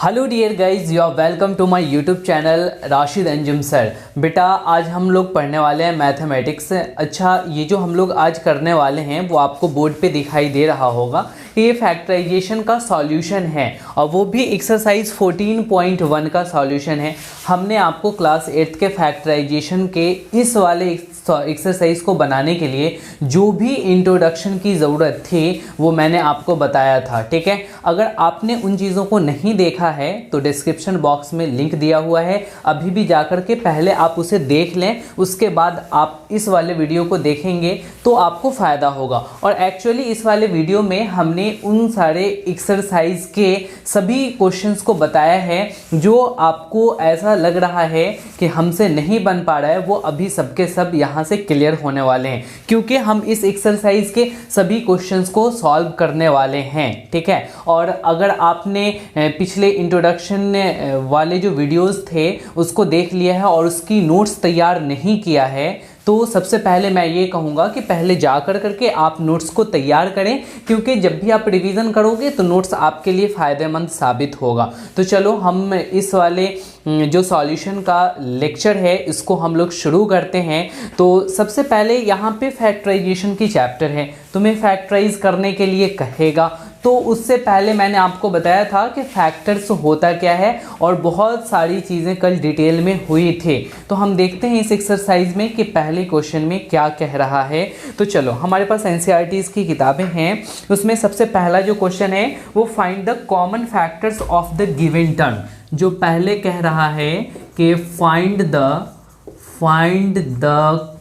Hello dear guys, you are welcome to my YouTube channel Rashid Anjum sir. बेटा आज हम लोग पढ़ने वाले हैं मैथमेटिक्स। अच्छा, ये जो हम लोग आज करने वाले हैं वो आपको बोर्ड पे दिखाई दे रहा होगा। ये फैक्टराइजेशन का सॉल्यूशन है और वो भी एक्सरसाइज 14.1 का सॉल्यूशन है। हमने आपको क्लास 8 के फैक्टराइजेशन के इस वाले एक्सरसाइज को बनाने के लिए जो भी इंट्रोडक्शन की ज़रूरत थी वो मैंने आपको बताया था। ठीक है, अगर आपने उन चीज़ों को नहीं देखा है तो डिस्क्रिप्शन बॉक्स में लिंक दिया हुआ है, अभी भी जाकर के पहले आप उसे देख लें, उसके बाद आप इस वाले वीडियो को देखेंगे तो आपको फ़ायदा होगा। और एक्चुअली इस वाले वीडियो में हमने उन सारे एक्सरसाइज के सभी क्वेश्चंस को बताया है जो आपको ऐसा लग रहा है कि हमसे नहीं बन पा रहा है, वो अभी सबके सब यहाँ से क्लियर होने वाले हैं, क्योंकि हम इस एक्सरसाइज के सभी क्वेश्चंस को सॉल्व करने वाले हैं। ठीक है, और अगर आपने पिछले इंट्रोडक्शन वाले जो वीडियोस थे उसको देख लिया है और उसकी नोट्स तैयार नहीं किया है तो सबसे पहले मैं ये कहूँगा कि पहले जा करके आप नोट्स को तैयार करें, क्योंकि जब भी आप रिवीजन करोगे तो नोट्स आपके लिए फ़ायदेमंद साबित होगा। तो चलो हम इस वाले जो सॉल्यूशन का लेक्चर है इसको हम लोग शुरू करते हैं। तो सबसे पहले यहाँ पे फैक्टराइजेशन की चैप्टर है, तुम्हें फैक्टराइज करने के लिए कहेगा। तो उससे पहले मैंने आपको बताया था कि फैक्टर्स होता क्या है और बहुत सारी चीज़ें कल डिटेल में हुई थी। तो हम देखते हैं इस एक्सरसाइज में कि पहले क्वेश्चन में क्या कह रहा है। तो चलो, हमारे पास एनसीईआरटी की किताबें हैं, उसमें सबसे पहला जो क्वेश्चन है वो find the common factors of the given term. जो पहले कह रहा है कि find the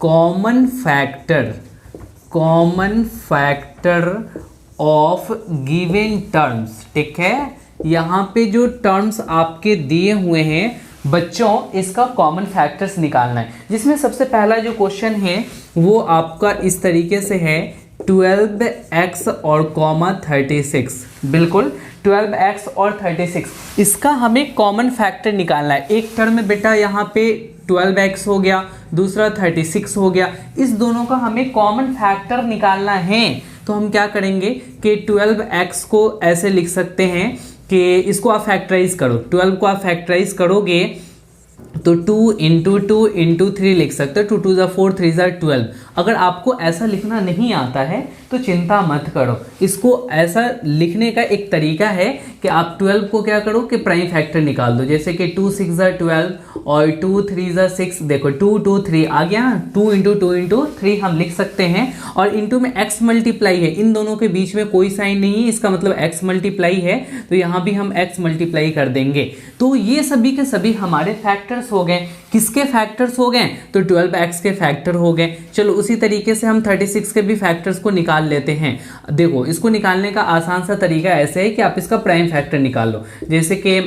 common factor of given terms. ठीक है, यहाँ पे जो टर्म्स आपके दिए हुए हैं बच्चों, इसका कॉमन फैक्टर्स निकालना है। जिसमें सबसे पहला जो क्वेश्चन है वो आपका इस तरीके से है 12x और कॉमा 36। बिल्कुल 12x और 36, इसका हमें कॉमन फैक्टर निकालना है। एक टर्म में बेटा यहाँ पे 12x हो गया, दूसरा 36 हो गया, इस दोनों का हमें कॉमन फैक्टर निकालना है। तो हम क्या करेंगे कि 12x को ऐसे लिख सकते हैं कि इसको आप फैक्टराइज करो। 12 को आप फैक्टराइज करोगे तो 2 इंटू 2 इंटू 3 लिख सकते हो। 2 2 ज़ा 4, 3 ज़ा 12। अगर आपको ऐसा लिखना नहीं आता है तो चिंता मत करो, इसको ऐसा लिखने का एक तरीका है कि आप 12 को क्या करो कि प्राइम फैक्टर निकाल दो। जैसे कि 2 6 ज़ा 12 और 2 3 ज़ा 6। देखो 2 2 3 आ गया, 2 इंटू 2 इंटू 3 हम लिख सकते हैं। और इंटू में x मल्टीप्लाई है, इन दोनों के बीच में कोई साइन नहीं है, इसका मतलब x मल्टीप्लाई है, तो यहाँ भी हम x मल्टीप्लाई कर देंगे। तो ये सभी के सभी हमारे फैक्टर्स हो गए। किसके फैक्टर्स हो गए? तो 12x के फैक्टर हो गए। चलो उसी तरीके से हम 36 के भी फैक्टर्स को निकाल लेते हैं। देखो इसको निकालने का आसान सा तरीका ऐसे है कि आप इसका प्राइम फैक्टर निकाल लो। जैसे कि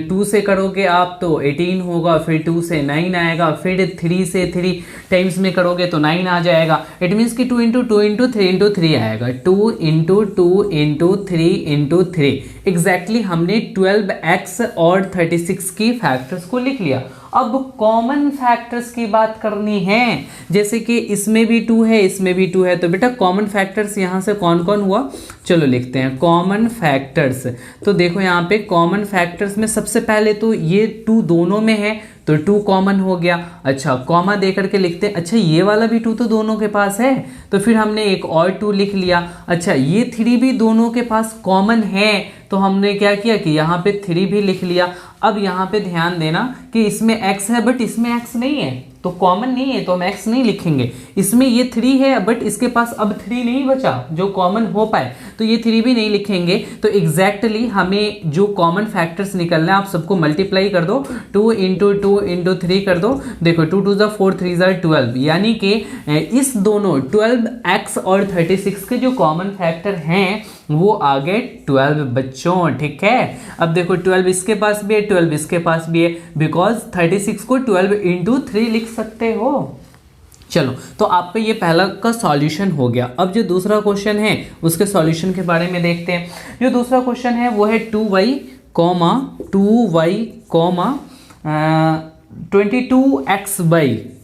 2 से करोगे आप तो 18 होगा, फिर 2 से 9 आएगा, फिर 3 से 3 टाइम्स में करोगे तो 9 आ जाएगा। इट मीन्स कि 2 इंटू 2 इंटू 3 इंटू 3 आएगा। 2 इंटू 2 इंटू 3 इंटू 3। एग्जैक्टली हमने 12x और 36 की फैक्टर्स को लिख लिया। अब कॉमन फैक्टर्स की बात करनी है। जैसे कि इसमें भी 2 है, इसमें भी 2 है, तो बेटा कॉमन फैक्टर्स यहाँ से कौन कौन हुआ, चलो लिखते हैं कॉमन फैक्टर्स। तो देखो यहाँ पे कॉमन फैक्टर्स में सबसे पहले तो ये 2 दोनों में है तो 2 कॉमन हो गया। अच्छा, कॉमा दे करके लिखते हैं। अच्छा, ये वाला भी 2 तो दोनों के पास है, तो फिर हमने एक और 2 लिख लिया। अच्छा, ये 3 भी दोनों के पास कॉमन है, तो हमने क्या किया कि यहाँ पे 3 भी लिख लिया। अब यहाँ पे ध्यान देना कि इसमें x है बट इसमें x नहीं है, तो कॉमन नहीं है तो हम x नहीं लिखेंगे। इसमें ये 3 है बट इसके पास अब 3 नहीं बचा जो कॉमन हो पाए, तो ये 3 भी नहीं लिखेंगे। तो एग्जैक्टली हमें जो कॉमन फैक्टर्स निकलना है आप सबको मल्टीप्लाई कर दो, 2 इंटू 2 इंटू 3 कर दो। देखो 2 2 ज़ा 4, 3 ज़ा 12, यानी कि इस दोनों 12x और 36 के जो कॉमन फैक्टर हैं वो आ गए 12 बच्चों। ठीक है, अब देखो 12 इसके पास भी है, 12 इसके पास भी है, बिकॉज 36 को 12 इंटू 3 लिख सकते हो। चलो, तो आप पे ये पहला का सॉल्यूशन हो गया। अब जो दूसरा क्वेश्चन है उसके सॉल्यूशन के बारे में देखते हैं। जो दूसरा क्वेश्चन है वो है 2y,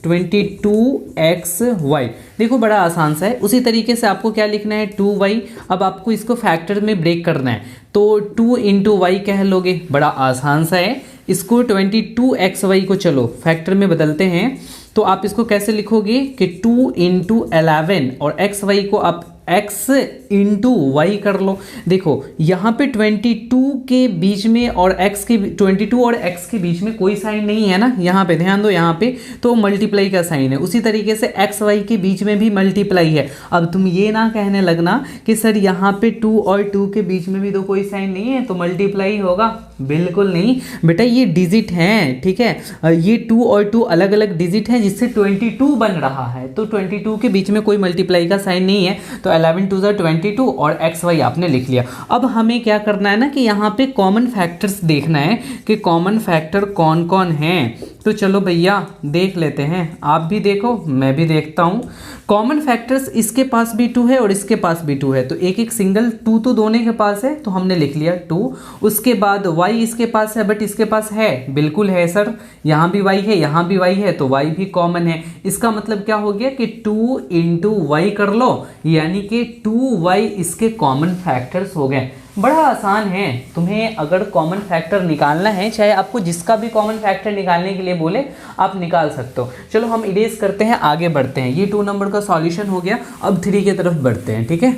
22xy। देखो बड़ा आसान सा है। उसी तरीके से आपको क्या लिखना है 2y। अब आपको इसको फैक्टर में ब्रेक करना है, तो 2 इंटू वाई कह लोगे, बड़ा आसान सा है। इसको 22xy को चलो फैक्टर में बदलते हैं, तो आप इसको कैसे लिखोगे कि 2 इंटू 11 और xy को आप x इंटू वाई कर लो। देखो यहाँ पे 22 के बीच में और x के 22 और x के बीच में कोई साइन नहीं है ना, यहाँ पे ध्यान दो, यहाँ पे तो मल्टीप्लाई का साइन है। उसी तरीके से x y के बीच में भी मल्टीप्लाई है। अब तुम ये ना कहने लगना कि सर यहाँ पे 2 और 2 के बीच में भी तो कोई साइन नहीं है तो मल्टीप्लाई होगा, बिल्कुल नहीं बेटा, ये डिजिट हैं, ठीक है। ये 2 और 2 अलग अलग डिजिट हैं जिससे 22 बन रहा है, तो 22 के बीच में कोई मल्टीप्लाई का साइन नहीं है, तो 11 2 22 और एक्स वाई आपने लिख लिया। अब हमें क्या करना है ना कि यहाँ पे कॉमन फैक्टर्स देखना है कि कॉमन फैक्टर कौन कौन हैं। तो चलो भैया देख लेते हैं, आप भी देखो मैं भी देखता हूँ। कॉमन फैक्टर्स इसके पास भी 2 है और इसके पास भी 2 है, तो एक एक सिंगल 2 तो दोनों के पास है तो हमने लिख लिया 2। उसके बाद y इसके पास है बट इसके पास है, बिल्कुल है सर, यहाँ भी y है यहाँ भी y है तो y भी कॉमन है। इसका मतलब क्या हो गया कि 2 इंटू वाई कर लो, यानी कि 2y इसके कॉमन फैक्टर्स हो गए। बड़ा आसान है, तुम्हें अगर कॉमन फैक्टर निकालना है, चाहे आपको जिसका भी कॉमन फैक्टर निकालने के लिए बोले आप निकाल सकते हो। चलो हम इरेज करते हैं, आगे बढ़ते हैं। ये 2 नंबर का सॉल्यूशन हो गया, अब 3 की तरफ बढ़ते हैं, ठीक है।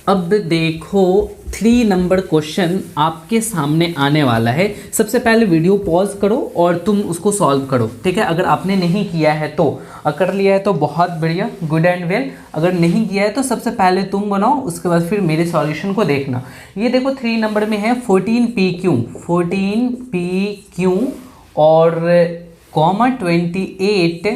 अब देखो 3 नंबर क्वेश्चन आपके सामने आने वाला है। सबसे पहले वीडियो पॉज करो और तुम उसको सॉल्व करो, ठीक है। अगर आपने नहीं किया है तो, कर लिया है तो बहुत बढ़िया, गुड एंड वेल। अगर नहीं किया है तो सबसे पहले तुम बनाओ, उसके बाद फिर मेरे सॉल्यूशन को देखना। ये देखो 3 नंबर में है 14PQ और कॉमा 28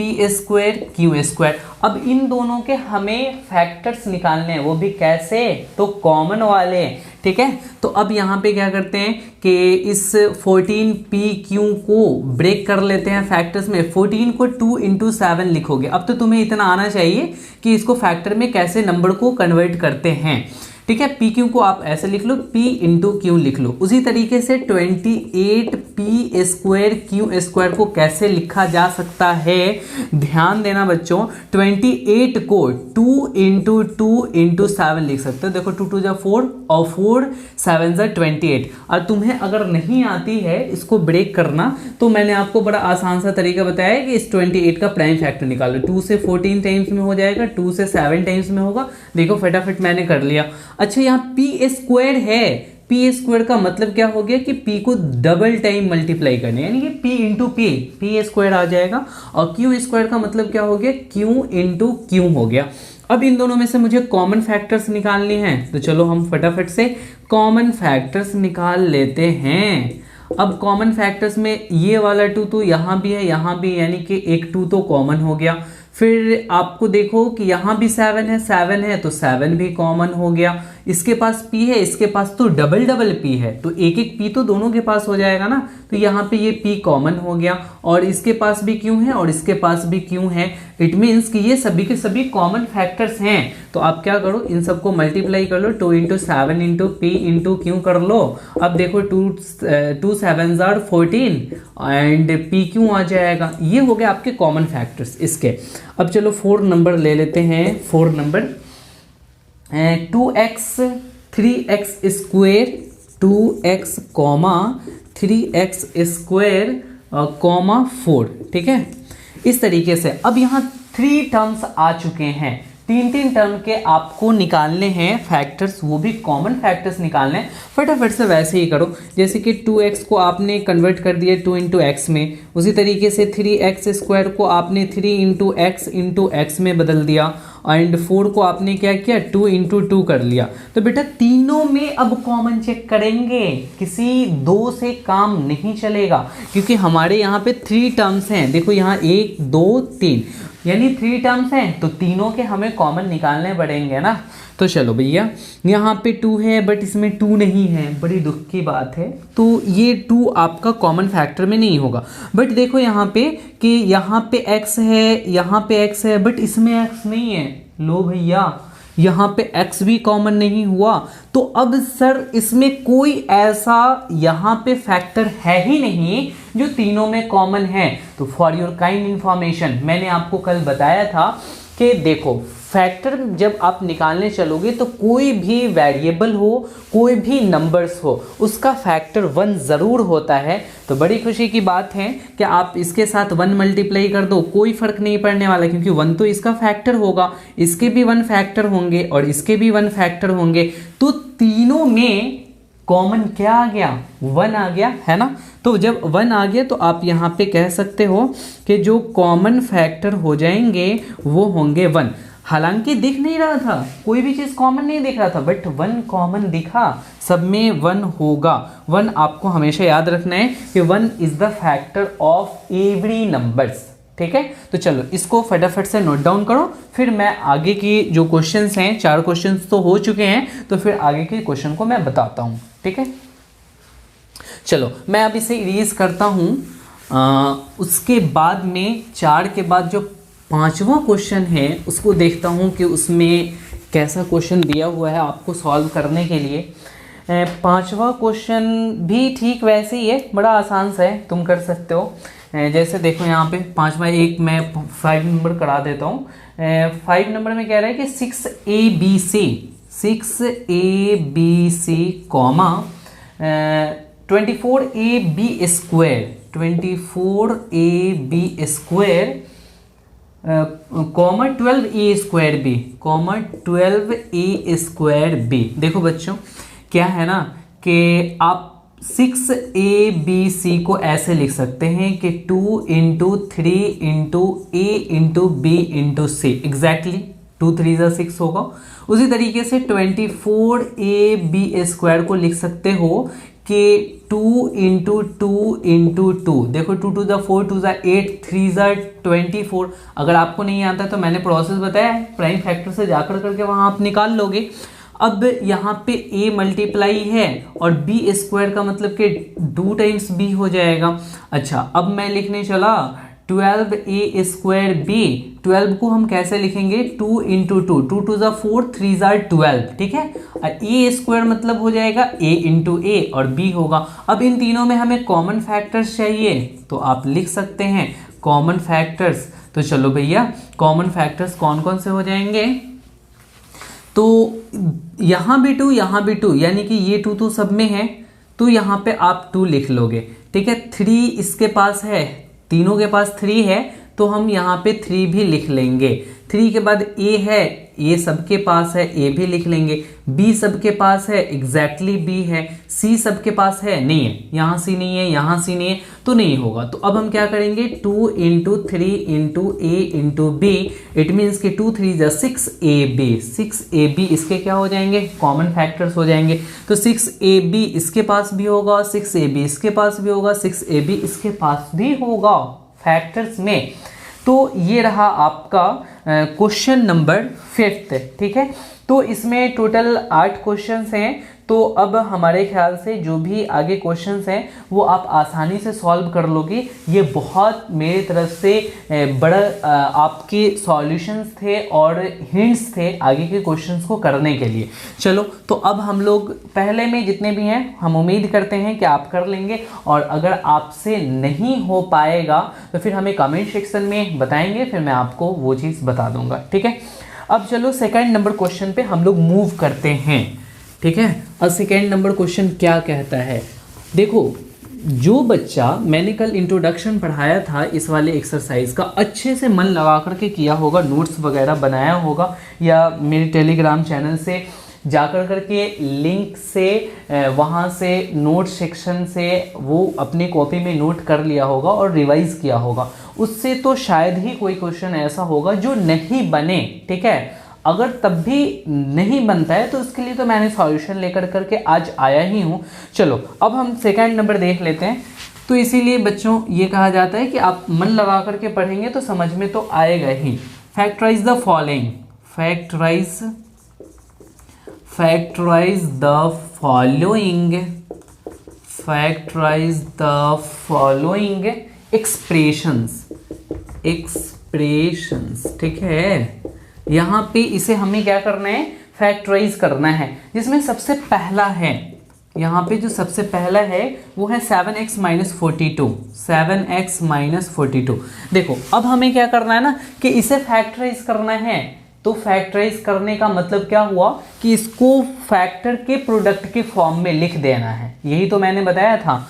P² अब इन दोनों के हमें फैक्टर्स निकालने हैं, वो भी कैसे, तो कॉमन वाले, ठीक है। तो अब यहाँ पे क्या करते हैं कि इस 14PQ को ब्रेक कर लेते हैं फैक्टर्स में। 14 को 2 इंटू 7 लिखोगे। अब तो तुम्हें इतना आना चाहिए कि इसको फैक्टर में कैसे नंबर को कन्वर्ट करते हैं, ठीक है। PQ को आप ऐसे लिख लो, P इंटू क्यू लिख लो। उसी तरीके से 28P² को कैसे लिखा जा सकता है, ध्यान देना बच्चों। 28 को 2 इंटू 7 लिख सकते हो। देखो 2 2 जा 4 और 4 7 जा 28। और तुम्हें अगर नहीं आती है इसको ब्रेक करना, तो मैंने आपको बड़ा आसान सा तरीका बताया है कि इस 28 का प्राइम फैक्टर निकालो। 2 से 14 टाइम्स में हो जाएगा, 2 से 7 टाइम्स में होगा। देखो फटाफट मैंने कर लिया। अच्छा यहाँ P² है, P² का मतलब क्या हो गया कि P को डबल टाइम मल्टीप्लाई करने, यानी कि P इंटू P² आ जाएगा। और Q² का मतलब क्या हो गया, Q इंटू Q हो गया। अब इन दोनों में से मुझे कॉमन फैक्टर्स निकालने हैं, तो चलो हम फटाफट से कॉमन फैक्टर्स निकाल लेते हैं। अब कॉमन फैक्टर्स में ये वाला 2 तो यहाँ भी है, यहाँ भी, यानी कि एक 2 तो कॉमन हो गया। फिर आपको देखो कि यहाँ भी 7 है तो 7 भी कॉमन हो गया। इसके पास P है, इसके पास तो डबल P है, तो एक एक P तो दोनों के पास हो जाएगा ना, तो यहाँ पे ये P कॉमन हो गया। और इसके पास भी Q है और इसके पास भी Q है। इट मीन्स कि ये सभी के सभी कॉमन फैक्टर्स हैं। तो आप क्या करो, इन सबको मल्टीप्लाई कर लो, 2 into 7 into P into Q कर लो। अब देखो 2 7 14 एंड PQ आ जाएगा। ये हो गया आपके कॉमन फैक्टर्स इसके। अब चलो 4 नंबर ले लेते हैं। 4 number 2x 3x² 2x 3x² 4, ठीक है। इस तरीके से अब यहाँ 3 टर्म्स आ चुके हैं। 3 टर्म के आपको निकालने हैं फैक्टर्स, वो भी कॉमन फैक्टर्स निकालने हैं। फटाफट से वैसे ही करो, जैसे कि 2x को आपने कन्वर्ट कर दिया 2 इंटू एक्स में, उसी तरीके से 3x² को आपने 3 इंटू x में बदल दिया, एंड 4 को आपने क्या किया 2 इंटू 2 कर लिया। तो बेटा तीनों में अब कॉमन चेक करेंगे, किसी 2 से काम नहीं चलेगा, क्योंकि हमारे यहाँ पे 3 टर्म्स हैं। देखो यहाँ 1 2 3 यानी 3 टर्म्स हैं, तो तीनों के हमें कॉमन निकालने पड़ेंगे ना। तो चलो भैया यहाँ पे 2 है बट इसमें 2 नहीं है, बड़ी दुख की बात है। तो ये 2 आपका कॉमन फैक्टर में नहीं होगा। बट देखो यहाँ पे कि यहाँ पे x है, यहाँ पे x है, बट इसमें x नहीं है। लो भैया यहाँ पे x भी कॉमन नहीं हुआ, तो अब सर इसमें कोई ऐसा यहाँ पे फैक्टर है ही नहीं जो तीनों में कॉमन है। तो फॉर योर काइंड इंफॉर्मेशन, मैंने आपको कल बताया था कि देखो फैक्टर जब आप निकालने चलोगे तो कोई भी वेरिएबल हो, कोई भी नंबर्स हो, उसका फैक्टर 1 ज़रूर होता है। तो बड़ी खुशी की बात है कि आप इसके साथ 1 मल्टीप्लाई कर दो, कोई फ़र्क नहीं पड़ने वाला, क्योंकि 1 तो इसका फैक्टर होगा, इसके भी 1 फैक्टर होंगे और इसके भी 1 फैक्टर होंगे। तो तीनों में कॉमन क्या आ गया? 1 आ गया, है ना। तो जब 1 आ गया तो आप यहाँ पे कह सकते हो कि जो कॉमन फैक्टर हो जाएंगे वो होंगे 1। हालांकि दिख नहीं रहा था, कोई भी चीज़ कॉमन नहीं दिख रहा था, बट 1 कॉमन दिखा, सब में 1 होगा। 1 आपको हमेशा याद रखना है कि 1 is the factor of every numbers, ठीक है। तो चलो इसको फटाफट से नोट डाउन करो, फिर मैं आगे की जो क्वेश्चंस हैं, 4 क्वेश्चंस तो हो चुके हैं, तो फिर आगे के क्वेश्चन को मैं बताता हूँ, ठीक है। चलो मैं अब इसे इरेज करता हूँ। उसके बाद में 4 के बाद जो 5वां क्वेश्चन है उसको देखता हूँ कि उसमें कैसा क्वेश्चन दिया हुआ है आपको सॉल्व करने के लिए। 5वां क्वेश्चन भी ठीक वैसे ही है, बड़ा आसान सा है, तुम कर सकते हो। जैसे देखो यहाँ पे 5वां, एक मैं 5 नंबर करा देता हूँ। 5 नंबर में कह रहा है कि 6abc comma 24ab square comma 12a square b. देखो बच्चों क्या है ना कि आप 6abc को ऐसे लिख सकते हैं कि 2 × 3 × a × b × c, एग्जैक्टली 2 3 = 6 होगा। उसी तरीके से 24ab स्क्वायर को लिख सकते हो कि 2 × 2 × 2, देखो 2 2 4 2 8 3 24। अगर आपको नहीं आता तो मैंने प्रोसेस बताया है, प्राइम फैक्टर से जाकर करके वहाँ आप निकाल लोगे। अब यहाँ पे a मल्टीप्लाई है और b स्क्वायर का मतलब कि 2 टाइम्स b हो जाएगा। अच्छा अब मैं लिखने चला 12a स्क्वायर b। 12 को हम कैसे लिखेंगे? 2 × 2, 2 2 4 3 12, ठीक है। a स्क्वायर मतलब हो जाएगा a × a और b होगा। अब इन तीनों में हमें कॉमन फैक्टर्स चाहिए, तो आप लिख सकते हैं कॉमन फैक्टर्स। तो चलो भैया कॉमन फैक्टर्स कौन कौन से हो जाएंगे? तो यहाँ भी 2, यहाँ भी 2, यानी कि ये 2 तो सब में है, तो यहाँ पे आप 2 लिख लोगे, ठीक है। 3 इसके पास है, तीनों के पास 3 है, तो हम यहाँ पे 3 भी लिख लेंगे। 3 के बाद a है, a सबके पास है, a भी लिख लेंगे। b सबके पास है, एग्जैक्टली b है। c सबके पास है, नहीं है, यहाँ c नहीं है, यहाँ c नहीं है, तो नहीं होगा। तो अब हम क्या करेंगे? 2 × 3 × a × b, इट मीन्स कि 2 3 = 6ab। 6ab इसके क्या हो जाएंगे? कॉमन फैक्टर्स हो जाएंगे। तो 6ab इसके पास भी होगा, 6ab इसके पास भी होगा, 6ab इसके पास भी होगा फैक्टर्स में। तो ये रहा आपका क्वेश्चन नंबर 5, ठीक है। तो इसमें टोटल 8 क्वेश्चंस हैं। तो अब हमारे ख्याल से जो भी आगे क्वेश्चंस हैं वो आप आसानी से सॉल्व कर लोगे। ये बहुत मेरी तरफ से बड़ा आपके सॉल्यूशंस थे और हिंट्स थे आगे के क्वेश्चंस को करने के लिए। चलो तो अब हम लोग पहले में जितने भी हैं हम उम्मीद करते हैं कि आप कर लेंगे, और अगर आपसे नहीं हो पाएगा तो फिर हमें कमेंट सेक्शन में बताएंगे, फिर मैं आपको वो चीज़ बता दूंगा, ठीक है। अब चलो सेकंड नंबर क्वेश्चन पे हम लोग मूव करते हैं, ठीक है। अब सेकेंड नंबर क्वेश्चन क्या कहता है? देखो जो बच्चा मैंने कल इंट्रोडक्शन पढ़ाया था इस वाले एक्सरसाइज का, अच्छे से मन लगा करके किया होगा, नोट्स वगैरह बनाया होगा, या मेरे टेलीग्राम चैनल से जाकर करके लिंक से वहाँ से नोट सेक्शन से वो अपनी कॉपी में नोट कर लिया होगा और रिवाइज किया होगा। उससे तो शायद ही कोई क्वेश्चन ऐसा होगा जो नहीं बने, ठीक है। अगर तब भी नहीं बनता है तो उसके लिए तो मैंने सॉल्यूशन लेकर करके आज आया ही हूँ। चलो अब हम सेकंड नंबर देख लेते हैं। तो इसीलिए बच्चों ये कहा जाता है कि आप मन लगा करके पढ़ेंगे तो समझ में तो आएगा ही। Factorise the following, factorise the following expressions, ठीक है। यहाँ पे इसे हमें क्या करना है? फैक्टराइज करना है, जिसमें सबसे पहला है यहाँ पे जो सबसे पहला है वो है 7x माइनस 42, 7x माइनस 42। देखो अब हमें क्या करना है ना कि इसे फैक्टराइज करना है। तो फैक्टराइज करने का मतलब क्या हुआ कि इसको फैक्टर के प्रोडक्ट के फॉर्म में लिख देना है, यही तो मैंने बताया था।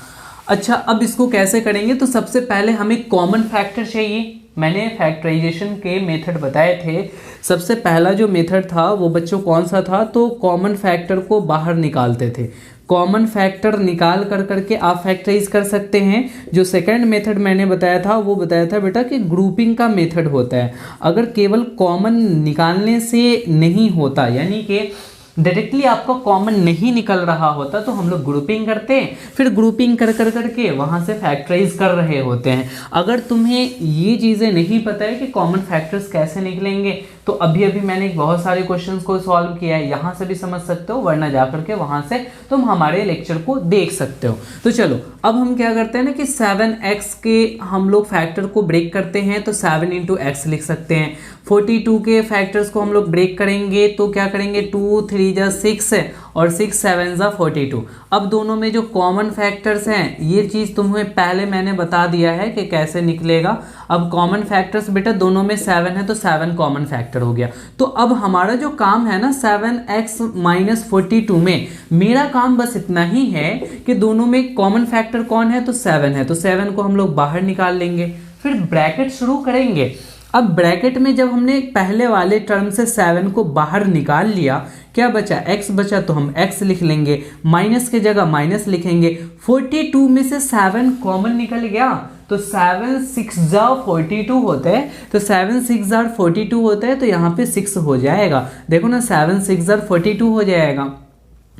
अच्छा अब इसको कैसे करेंगे, तो सबसे पहले हमें कॉमन फैक्टर चाहिए। मैंने फैक्टराइजेशन के मेथड बताए थे। सबसे पहला जो मेथड था वो बच्चों कौन सा था, तो कॉमन फैक्टर को बाहर निकालते थे। कॉमन फैक्टर निकाल कर करके आप फैक्टराइज कर सकते हैं। जो सेकंड मेथड मैंने बताया था वो बताया था बेटा कि ग्रुपिंग का मेथड होता है। अगर केवल कॉमन निकालने से नहीं होता, यानी कि डायरेक्टली आपका कॉमन नहीं निकल रहा होता, तो हम लोग ग्रुपिंग करते हैं, फिर ग्रुपिंग कर कर करके वहाँ से फैक्टराइज कर रहे होते हैं। अगर तुम्हें ये चीज़ें नहीं पता है कि कॉमन फैक्टर्स कैसे निकलेंगे, तो अभी अभी मैंने बहुत सारे क्वेश्चंस को सॉल्व किया है, यहाँ से भी समझ सकते हो, वरना जा करके वहाँ से तुम हमारे लेक्चर को देख सकते हो। तो चलो अब हम क्या करते हैं ना कि 7x के हम लोग फैक्टर को ब्रेक करते हैं, तो 7 इंटू एक्स लिख सकते हैं। 42 के फैक्टर्स को हम लोग ब्रेक करेंगे तो क्या करेंगे, 2 3 जा 6 और 6 7 जा 42। अब दोनों में जो कॉमन फैक्टर्स हैं, ये चीज़ तुम्हें पहले मैंने बता दिया है कि कैसे निकलेगा। अब कॉमन फैक्टर्स बेटा दोनों में 7 है, तो 7 कॉमन फैक्टर हो गया। तो अब हमारा जो काम है ना 7x माइनस 42 में, मेरा काम बस इतना ही है कि दोनों में कॉमन फैक्टर कौन है, तो 7 है, तो 7 को हम लोग बाहर निकाल लेंगे, फिर ब्रैकेट शुरू करेंगे। अब ब्रैकेट में जब हमने पहले वाले टर्म से 7 को बाहर निकाल लिया, क्या बचा, x बचा, तो हम x लिख लेंगे, माइनस के जगह माइनस लिखेंगे। 42 में से 7 कॉमन निकल गया, तो 7 6 जा 42 होता है, तो 7 6 जा 42 होता है, तो यहाँ पे 6 हो जाएगा। देखो ना 7 6 जा 42 हो जाएगा।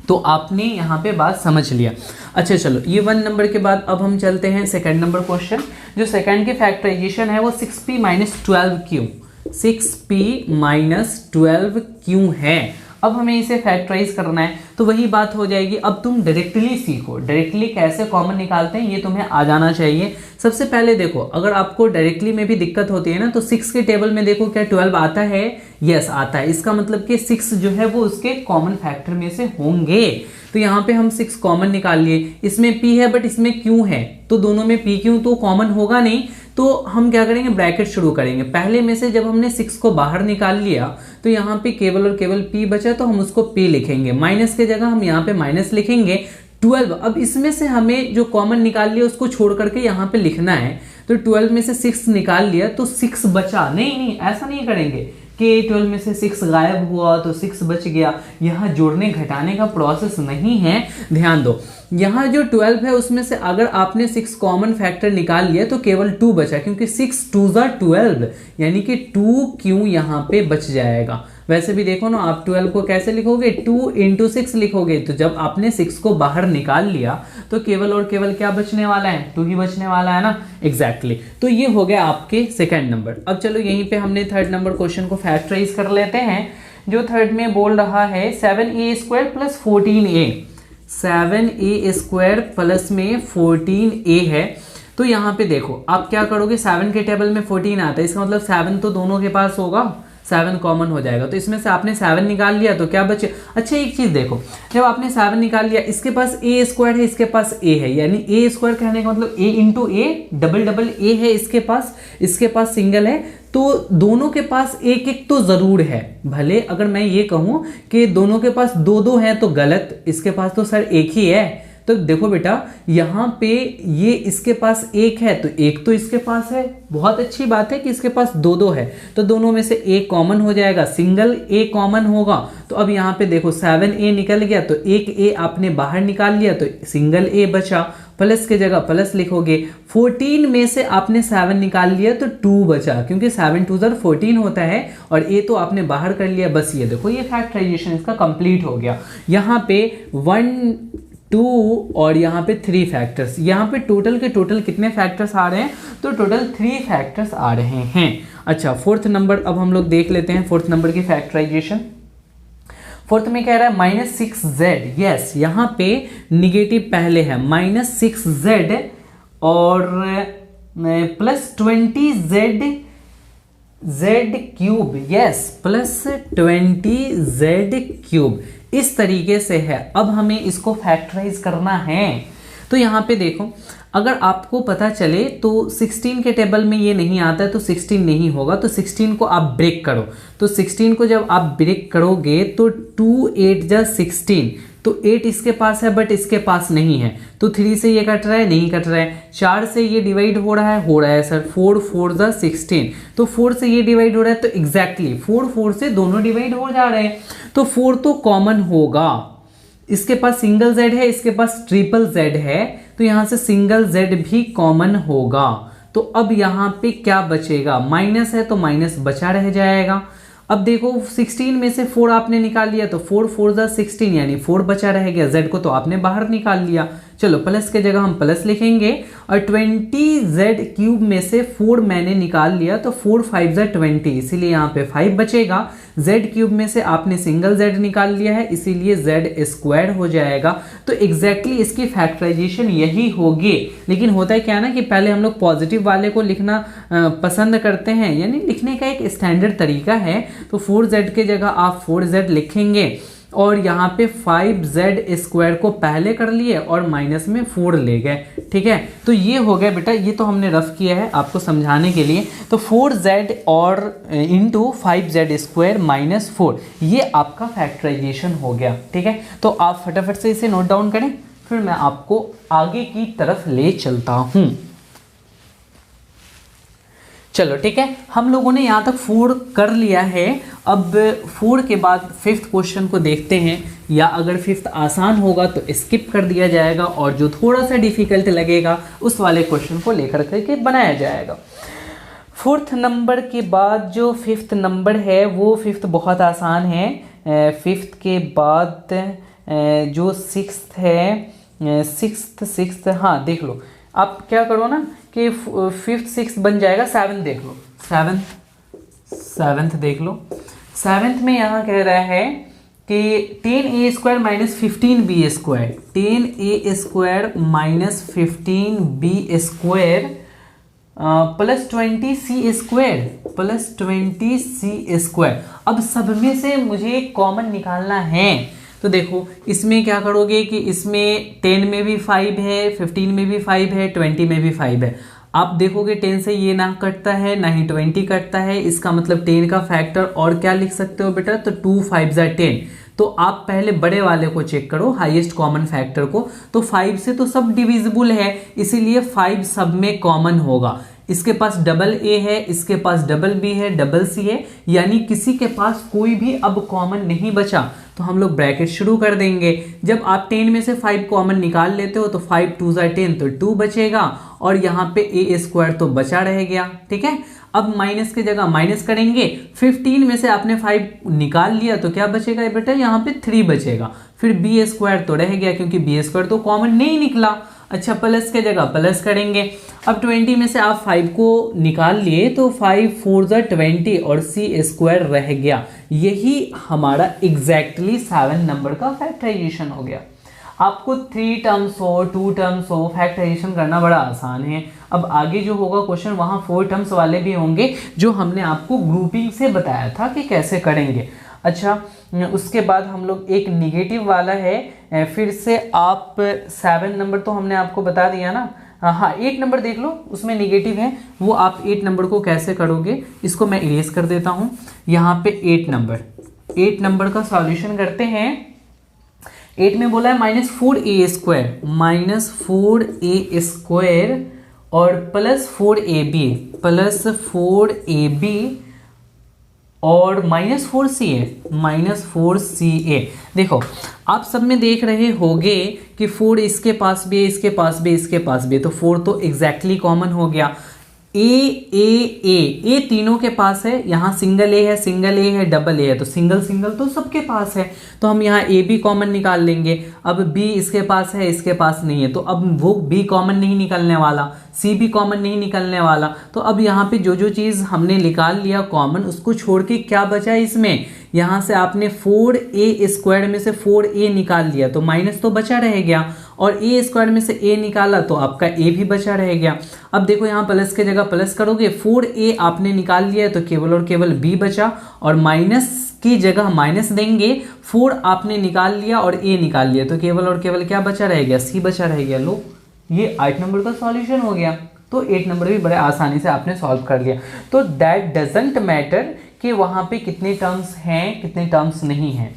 तो आपने यहाँ पे बात समझ लिया। अच्छा चलो ये 1 नंबर के बाद अब हम चलते हैं सेकंड नंबर क्वेश्चन। जो सेकंड की फैक्टराइजेशन है वो 6p minus 12q, 6p minus 12q है। अब हमें इसे फैक्टराइज करना है, तो वही बात हो जाएगी। अब तुम डायरेक्टली सीखो, डायरेक्टली कैसे कॉमन निकालते हैं ये तुम्हें आ जाना चाहिए। सबसे पहले देखो, अगर आपको डायरेक्टली में भी दिक्कत होती है ना, तो 6 के टेबल में देखो क्या 12 आता है, यस आता है। इसका मतलब कि 6 जो है वो उसके कॉमन फैक्टर में से होंगे। तो यहाँ पे हम 6 कॉमन निकाल लिए। इसमें p है बट इसमें q है, तो दोनों में p q तो कॉमन होगा नहीं। तो हम क्या करेंगे, ब्रैकेट शुरू करेंगे। पहले में से जब हमने 6 को बाहर निकाल लिया, तो यहाँ पे केवल और केवल p बचा, तो हम उसको p लिखेंगे, माइनस के जगह हम यहाँ पे माइनस लिखेंगे। 12, अब इसमें से हमें जो कॉमन निकाल लिया उसको छोड़ करके यहाँ पे लिखना है। तो 12 में से 6 निकाल लिया तो 6 बचा, नहीं ऐसा नहीं करेंगे कि 12 में से 6 गायब हुआ तो 6 बच गया। यहाँ जोड़ने घटाने का प्रोसेस नहीं है, ध्यान दो। यहाँ जो 12 है उसमें से अगर आपने 6 कॉमन फैक्टर निकाल लिया तो केवल 2 बचा, क्योंकि 6 2 जा 12, यानी कि 2q यहाँ पे बच जाएगा। वैसे भी देखो ना, आप 12 को कैसे लिखोगे, 2 इंटू 6 लिखोगे। तो जब आपने 6 को बाहर निकाल लिया तो केवल और केवल क्या बचने वाला है, 2 ही बचने वाला है ना, एग्जैक्टली। तो ये हो गया आपके सेकंड नंबर। अब चलो यहीं पे हमने थर्ड नंबर क्वेश्चन को फैक्टराइज कर लेते हैं। जो थर्ड में बोल रहा है 7a square plus 14a, 7a square plus में 14a है। तो यहाँ पे देखो आप क्या करोगे, 7 के टेबल में 14 आता है, इसका मतलब 7 तो दोनों के पास होगा, 7 कॉमन हो जाएगा। तो इसमें से आपने 7 निकाल लिया तो क्या बचे। अच्छा एक चीज देखो, जब आपने 7 निकाल लिया, इसके पास a स्क्वायर है, इसके पास a है, यानी a स्क्वायर कहने का मतलब a into a, double a है इसके पास सिंगल है। तो दोनों के पास एक एक तो जरूर है। भले अगर मैं ये कहूं कि दोनों के पास 2 है तो गलत, इसके पास तो सर एक ही है। तो देखो बेटा यहाँ पे ये इसके पास एक है तो एक तो इसके पास है, बहुत अच्छी बात है कि इसके पास 2 है, तो दोनों में से एक कॉमन हो जाएगा, सिंगल ए कॉमन होगा। तो अब यहाँ पे देखो 7a निकल गया, तो एक a आपने बाहर निकाल लिया तो सिंगल a बचा, प्लस के जगह प्लस लिखोगे। 14 में से आपने 7 निकाल लिया तो 2 बचा, क्योंकि 7 2 14 होता है और a तो आपने बाहर कर लिया। बस ये देखो, ये फैक्टराइजेशन इसका कंप्लीट हो गया। यहाँ पे 1 2 और यहाँ पे 3 फैक्टर्स, यहाँ पे टोटल के टोटल कितने फैक्टर्स आ रहे हैं, तो टोटल 3 फैक्टर्स आ रहे हैं। अच्छा फोर्थ नंबर अब हम लोग देख लेते हैं, फोर्थ नंबर की फैक्टराइजेशन। फोर्थ में कह रहा है -6z, यस यहाँ पे निगेटिव पहले है, -6z और plus 20z Z cube, yes, plus 20 Z cube, इस तरीके से है। अब हमें इसको फैक्टराइज करना है। तो यहाँ पे देखो, अगर आपको पता चले तो 16 के टेबल में ये नहीं आता है तो 16 नहीं होगा, तो 16 को आप ब्रेक करो। तो 16 को जब आप ब्रेक करोगे तो 2 8 जा 16, तो 8 इसके पास है बट इसके पास नहीं है, तो 3 से ये कट रहा है, नहीं कट रहा है। 4 से ये डिवाइड हो रहा है सर, 4 4 जा 16, तो 4 से ये डिवाइड हो रहा है, तो एग्जैक्टली 4 4 से दोनों डिवाइड हो जा रहे हैं, तो 4 तो कॉमन होगा। इसके पास सिंगल जेड है, इसके पास ट्रिपल जेड है, तो यहां से सिंगल जेड भी कॉमन होगा। तो अब यहां पे क्या बचेगा, माइनस है तो माइनस बचा रह जाएगा। अब देखो 16 में से 4 आपने निकाल लिया, तो 4 4 जा 16, यानी 4 बचा रह गया। जेड को तो आपने बाहर निकाल लिया, चलो प्लस के जगह हम प्लस लिखेंगे। और 20 जेड क्यूब में से 4 मैंने निकाल लिया, तो 4 5 जा 20, इसीलिए यहाँ पे 5 बचेगा। जेड क्यूब में से आपने सिंगल जेड निकाल लिया है, इसीलिए जेड स्क्वायर हो जाएगा। तो एग्जैक्टली इसकी फैक्टराइजेशन यही होगी। लेकिन होता है क्या ना कि पहले हम लोग पॉजिटिव वाले को लिखना पसंद करते हैं, यानी लिखने का एक स्टैंडर्ड तरीका है। तो 4z के जगह आप 4z लिखेंगे, और यहाँ पे 5z स्क्वायर को पहले कर लिए और माइनस में 4 ले गए, ठीक है। तो ये हो गया बेटा, ये तो हमने रफ किया है आपको समझाने के लिए। तो 4z और इंटू 5z स्क्वायर माइनस 4, ये आपका फैक्टराइजेशन हो गया, ठीक है। तो आप फटाफट से इसे नोट डाउन करें, फिर मैं आपको आगे की तरफ ले चलता हूँ। चलो ठीक है, हम लोगों ने यहाँ तक 4 कर लिया है। अब 4 के बाद 5th क्वेश्चन को देखते हैं, या अगर 5th आसान होगा तो स्किप कर दिया जाएगा, और जो थोड़ा सा डिफिकल्ट लगेगा उस वाले क्वेश्चन को लेकर करके बनाया जाएगा। 4th नंबर के बाद जो 5th नंबर है वो 5th बहुत आसान है। 5th के बाद जो 6th है, 6th हाँ देख लो, आप क्या करो ना कि 5th 6th बन जाएगा, 7th देख लो, 7th देख लो। 7th में यहाँ कह रहा है कि 10a square minus 15b square, 10a square minus 15b square plus 20c square, plus 20c square. अब सब में से मुझे कॉमन निकालना है। तो देखो इसमें क्या करोगे कि इसमें 10 में भी 5 है, 15 में भी 5 है, 20 में भी 5 है। आप देखोगे 10 से ये ना कटता है, ना ही 20 कटता है, इसका मतलब 10 का फैक्टर और क्या लिख सकते हो बेटा, तो 2 5 जा 10। तो आप पहले बड़े वाले को चेक करो, हाईएस्ट कॉमन फैक्टर को। तो 5 से तो सब डिविजिबल है, इसीलिए 5 सब में कॉमन होगा। इसके पास डबल ए है, इसके पास डबल बी है, डबल सी है, यानी किसी के पास कोई भी अब कॉमन नहीं बचा। तो हम लोग ब्रैकेट शुरू कर देंगे। जब आप 10 में से 5 कॉमन निकाल लेते हो तो 5 2 जा 10, तो 2 बचेगा, और यहाँ पे ए स्क्वायर तो बचा रह गया, ठीक है। अब माइनस की जगह माइनस करेंगे, 15 में से आपने 5 निकाल लिया तो क्या बचेगा बेटा, यहाँ पे 3 बचेगा। फिर बी स्क्वायर तो रह गया, क्योंकि बी स्क्वायर तो कॉमन नहीं निकला। अच्छा, प्लस के जगह प्लस करेंगे। अब 20 में से आप 5 को निकाल लिए तो 5 4 जा 20 और सी स्क्वायर रह गया। यही हमारा एग्जैक्टली 7 नंबर का फैक्टराइजेशन हो गया। आपको 3 टर्म्स हो, 2 टर्म्स हो, फैक्टराइजेशन करना बड़ा आसान है। अब आगे जो होगा क्वेश्चन, वहाँ 4 टर्म्स वाले भी होंगे, जो हमने आपको ग्रुपिंग से बताया था कि कैसे करेंगे। अच्छा, उसके बाद हम लोग एक निगेटिव वाला है, फिर से आप 7 नंबर तो हमने आपको बता दिया ना। हाँ, 8 नंबर देख लो, उसमें निगेटिव है, वो आप 8 नंबर को कैसे करोगे, इसको मैं इरेज कर देता हूँ। यहाँ पे 8 नंबर का सॉल्यूशन करते हैं। 8 में बोला है -4a स्क्वायर, -4a स्क्वायर और प्लस 4ab और -4ca। देखो आप सब में देख रहे होगे कि 4 इसके पास भी है, इसके पास भी, इसके पास भी है, तो 4 तो एग्जैक्टली कॉमन हो गया। ए तीनों के पास है, यहाँ सिंगल ए है, सिंगल ए है, डबल ए है, तो सिंगल सिंगल तो सबके पास है, तो हम यहाँ ए भी कॉमन निकाल लेंगे। अब बी इसके पास है, इसके पास नहीं है, तो अब वो बी कॉमन नहीं निकलने वाला, सी भी कॉमन नहीं निकलने वाला। तो अब यहाँ पे जो जो चीज़ हमने निकाल लिया कॉमन, उसको छोड़ के क्या बचा इसमें, यहाँ से आपने 4a स्क्वायर में से 4a निकाल लिया, तो माइनस तो बचा रह गया, और ए स्क्वायर में से ए निकाला तो आपका ए भी बचा रह गया। अब देखो यहाँ प्लस के जगह प्लस करोगे, 4a आपने निकाल लिया है तो केवल और केवल b बचा, और माइनस की जगह माइनस देंगे, 4 आपने निकाल लिया और a निकाल लिया तो केवल और केवल क्या बचा रह गया, c बचा रह गया। लो ये 8 नंबर का सॉल्यूशन हो गया। तो 8 नंबर भी बड़े आसानी से आपने सॉल्व कर लिया। तो दैट डजंट मैटर कि वहाँ पे कितने टर्म्स हैं कितने टर्म्स नहीं हैं।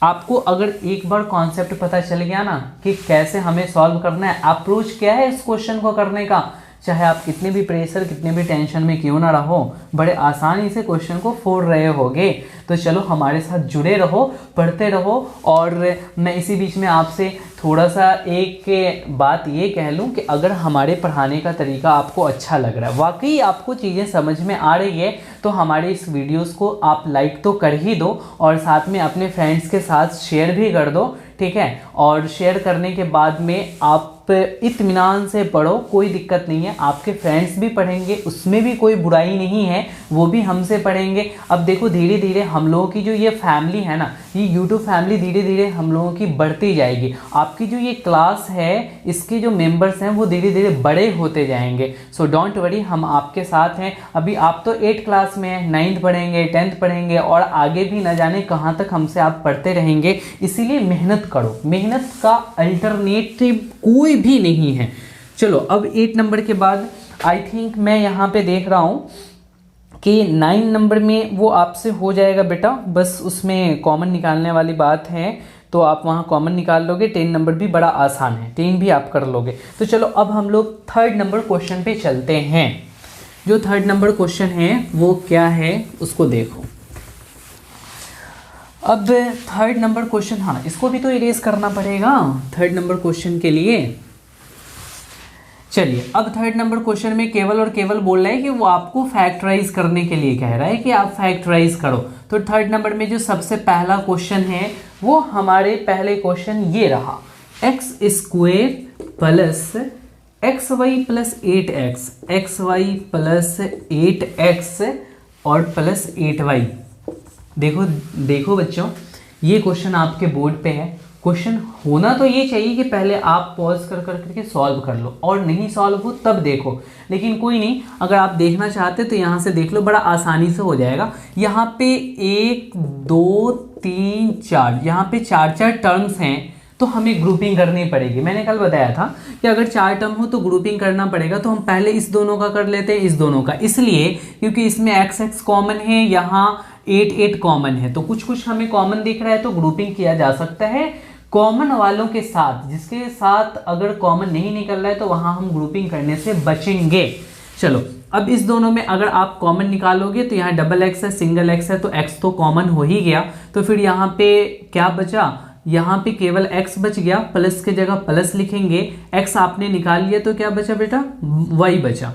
आपको अगर एक बार कॉन्सेप्ट पता चल गया ना कि कैसे हमें सॉल्व करना है, अप्रोच क्या है इस क्वेश्चन को करने का, चाहे आप कितने भी प्रेशर कितने भी टेंशन में क्यों ना रहो, बड़े आसानी से क्वेश्चन को फोड़ रहे होगे। तो चलो हमारे साथ जुड़े रहो, पढ़ते रहो। और मैं इसी बीच में आपसे थोड़ा सा एक बात ये कह लूँ कि अगर हमारे पढ़ाने का तरीका आपको अच्छा लग रहा है, वाकई आपको चीज़ें समझ में आ रही है, तो हमारे इस वीडियोस को आप लाइक तो कर ही दो और साथ में अपने फ्रेंड्स के साथ शेयर भी कर दो, ठीक है। और शेयर करने के बाद में आप इत्मीनान से पढ़ो, कोई दिक्कत नहीं है, आपके फ्रेंड्स भी पढ़ेंगे, उसमें भी कोई बुराई नहीं है, वो भी हमसे पढ़ेंगे। अब देखो धीरे धीरे हम लोगों की जो ये फैमिली है ना, ये यूट्यूब फैमिली धीरे धीरे हम लोगों की बढ़ती जाएगी। आपकी जो ये क्लास है, इसके जो मेंबर्स हैं वो धीरे धीरे बड़े होते जाएंगे। सो डोंट वरी, हम आपके साथ हैं। अभी आप तो 8th क्लास में हैं, 9th पढ़ेंगे, 10th पढ़ेंगे और आगे भी न जाने कहाँ तक हमसे आप पढ़ते रहेंगे। इसीलिए मेहनत करो, मेहनत का अल्टरनेटिव कोई भी नहीं है। चलो अब 8 नंबर के बाद आई थिंक मैं यहाँ पे देख रहा हूँ कि 9 नंबर में वो आपसे हो जाएगा बेटा, बस उसमें कॉमन निकालने वाली बात है, तो आप वहाँ कॉमन निकाल लोगे। 10 नंबर भी बड़ा आसान है, 10 भी आप कर लोगे। तो चलो अब हम लोग 3rd नंबर क्वेश्चन पे चलते हैं। जो 3rd नंबर क्वेश्चन है वो क्या है उसको देखो। अब 3rd नंबर क्वेश्चन, हाँ इसको भी तो इरेज करना पड़ेगा 3rd नंबर क्वेश्चन के लिए। चलिए अब 3rd नंबर क्वेश्चन में केवल और केवल बोल रहा है कि वो आपको फैक्टराइज करने के लिए कह रहा है कि आप फैक्टराइज करो। तो 3rd नंबर में जो सबसे पहला क्वेश्चन है वो हमारे पहले क्वेश्चन ये रहा, x square plus x y plus 8x, x y plus 8x और प्लस 8y। देखो देखो बच्चों, ये क्वेश्चन आपके बोर्ड पे है। क्वेश्चन होना तो ये चाहिए कि पहले आप पॉज कर करके सॉल्व कर लो, और नहीं सॉल्व हो तब देखो, लेकिन कोई नहीं, अगर आप देखना चाहते तो यहाँ से देख लो, बड़ा आसानी से हो जाएगा। यहाँ पे 1 2 3 4, यहाँ पे 4 टर्म्स हैं तो हमें ग्रुपिंग करनी पड़ेगी। मैंने कल बताया था कि अगर 4 टर्म हो तो ग्रुपिंग करना पड़ेगा। तो हम पहले इस दोनों का कर लेते हैं, इस दोनों का, इसलिए क्योंकि इसमें x कॉमन है, यहाँ 8 कॉमन है, तो कुछ कुछ हमें कॉमन दिख रहा है तो ग्रुपिंग किया जा सकता है कॉमन वालों के साथ। जिसके साथ अगर कॉमन नहीं निकल रहा है तो वहां हम ग्रुपिंग करने से बचेंगे। चलो अब इस दोनों में अगर आप कॉमन निकालोगे तो यहाँ डबल x है, सिंगल x है, तो x तो कॉमन हो ही गया। तो फिर यहाँ पे क्या बचा, यहाँ पे केवल x बच गया, प्लस के जगह प्लस लिखेंगे, x आपने निकाल लिया तो क्या बचा बेटा, y बचा।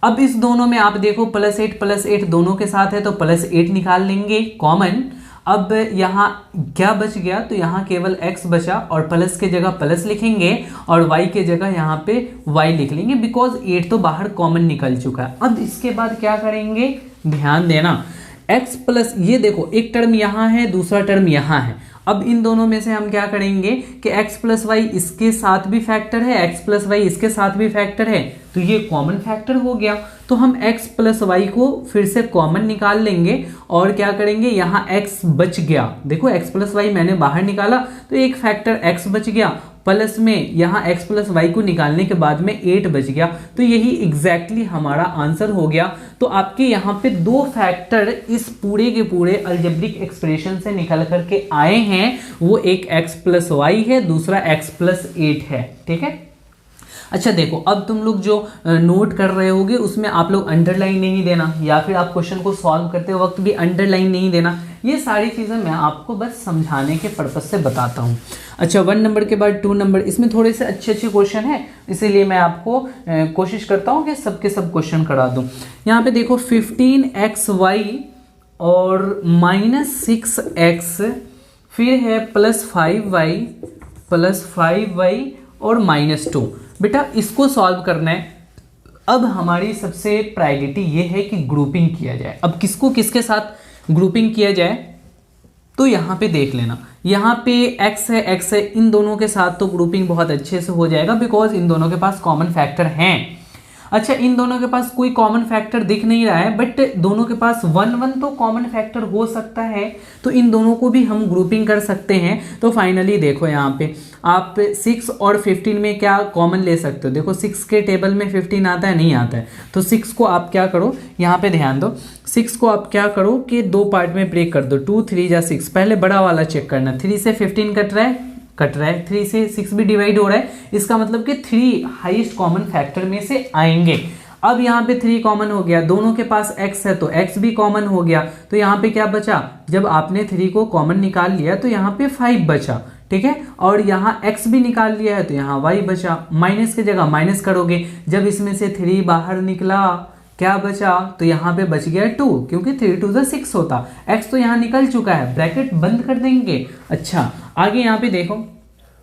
अब इस दोनों में आप देखो प्लस 8 दोनों के साथ है तो प्लस 8 निकाल लेंगे कॉमन। अब यहाँ क्या बच गया, तो यहाँ केवल x बचा और प्लस के जगह प्लस लिखेंगे और y के जगह यहाँ पे y लिख लेंगे, बिकॉज 8 तो बाहर कॉमन निकल चुका है। अब इसके बाद क्या करेंगे, ध्यान देना, x प्लस, ये देखो एक टर्म यहाँ है, दूसरा टर्म यहाँ है। अब इन दोनों में से हम क्या करेंगे कि x प्लस वाई इसके साथ भी फैक्टर है, x प्लस वाई इसके साथ भी फैक्टर है, तो ये कॉमन फैक्टर हो गया। तो हम x प्लस वाई को फिर से कॉमन निकाल लेंगे और क्या करेंगे, यहाँ x बच गया, देखो x प्लस वाई मैंने बाहर निकाला तो एक फैक्टर x बच गया, प्लस में यहाँ x प्लस वाई को निकालने के बाद में 8 बच गया। तो यही एग्जैक्टली हमारा आंसर हो गया। तो आपके यहाँ पे 2 फैक्टर इस पूरे के पूरे अलजेब्रिक एक्सप्रेशन से निकल करके आए हैं, वो एक x प्लस वाई है, दूसरा x प्लस 8 है, ठीक है। अच्छा देखो, अब तुम लोग जो नोट कर रहे होगे उसमें आप लोग अंडरलाइन नहीं देना, या फिर आप क्वेश्चन को सॉल्व करते वक्त भी अंडरलाइन नहीं देना। ये सारी चीज़ें मैं आपको बस समझाने के पर्पज से बताता हूँ। अच्छा 1 नंबर के बाद 2 नंबर, इसमें थोड़े से अच्छे क्वेश्चन हैं, इसीलिए मैं आपको कोशिश करता हूँ कि सबके सब क्वेश्चन करा दूँ। यहाँ पे देखो 15xy और -6x, फिर है +5y और -2। बेटा इसको सॉल्व करना है। अब हमारी सबसे प्रायोरिटी ये है कि ग्रुपिंग किया जाए। अब किसको किसके साथ ग्रुपिंग किया जाए, तो यहाँ पे देख लेना, यहाँ पे x है, इन दोनों के साथ तो ग्रुपिंग बहुत अच्छे से हो जाएगा बिकॉज इन दोनों के पास कॉमन फैक्टर हैं। अच्छा, इन दोनों के पास कोई कॉमन फैक्टर दिख नहीं रहा है, बट दोनों के पास 1 तो कॉमन फैक्टर हो सकता है, तो इन दोनों को भी हम ग्रुपिंग कर सकते हैं। तो फाइनली देखो यहाँ पे आप 6 और 15 में क्या कॉमन ले सकते हो। देखो 6 के टेबल में 15 आता है, नहीं आता है, तो 6 को आप क्या करो, यहाँ पे ध्यान दो, 6 को आप क्या करो कि 2 पार्ट में ब्रेक कर दो, 2 3 या 6। पहले बड़ा वाला चेक करना, 3 से 15 कट रहा है, 3 से 6 भी डिवाइड हो रहा है, इसका मतलब कि 3 हाईएस्ट कॉमन फैक्टर में से आएंगे। अब यहाँ पे 3 कॉमन हो गया, दोनों के पास x है तो x भी कॉमन हो गया, तो यहाँ पे क्या बचा, जब आपने 3 को कॉमन निकाल लिया तो यहाँ पे 5 बचा, ठीक है, और यहाँ x भी निकाल लिया है तो यहाँ y बचा, माइनस की जगह माइनस करोगे, जब इसमें से 3 बाहर निकला क्या बचा, तो यहाँ पे बच गया 2, क्योंकि 3 2 6 होता, x तो यहाँ निकल चुका है, ब्रैकेट बंद कर देंगे। अच्छा, आगे यहाँ पे देखो,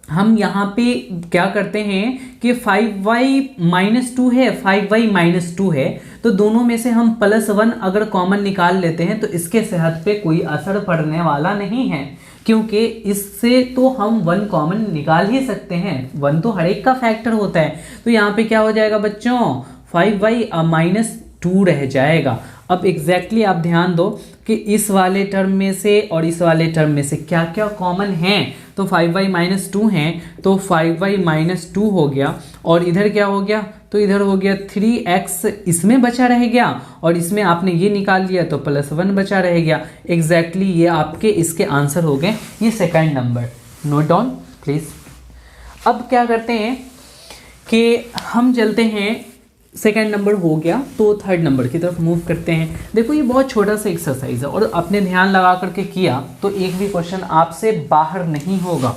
हम यहाँ पे क्या करते हैं कि 5y-2 है, 5y-2 है, तो दोनों में से हम +1 अगर कॉमन निकाल लेते हैं तो इसके सेहत पे कोई असर पड़ने वाला नहीं है, क्योंकि इससे तो हम 1 कॉमन निकाल ही सकते हैं, 1 तो हर एक का फैक्टर होता है। तो यहाँ पे क्या हो जाएगा बच्चों, 5y-2 रह जाएगा। अब एग्जैक्टली आप ध्यान दो कि इस वाले टर्म में से और इस वाले टर्म में से क्या क्या कॉमन है, तो 5y-2 है, तो 5y-2 हो गया, और इधर क्या हो गया, तो इधर हो गया 3x, इसमें बचा रह गया, और इसमें आपने ये निकाल लिया तो +1 बचा रह गया। एग्जैक्टली ये आपके इसके आंसर हो गए, ये second number, note down please. अब क्या करते हैं कि हम चलते हैं, सेकंड नंबर हो गया तो थर्ड नंबर की तरफ मूव करते हैं। देखो ये बहुत छोटा सा एक्सरसाइज है, और आपने ध्यान लगा करके किया तो एक भी क्वेश्चन आपसे बाहर नहीं होगा।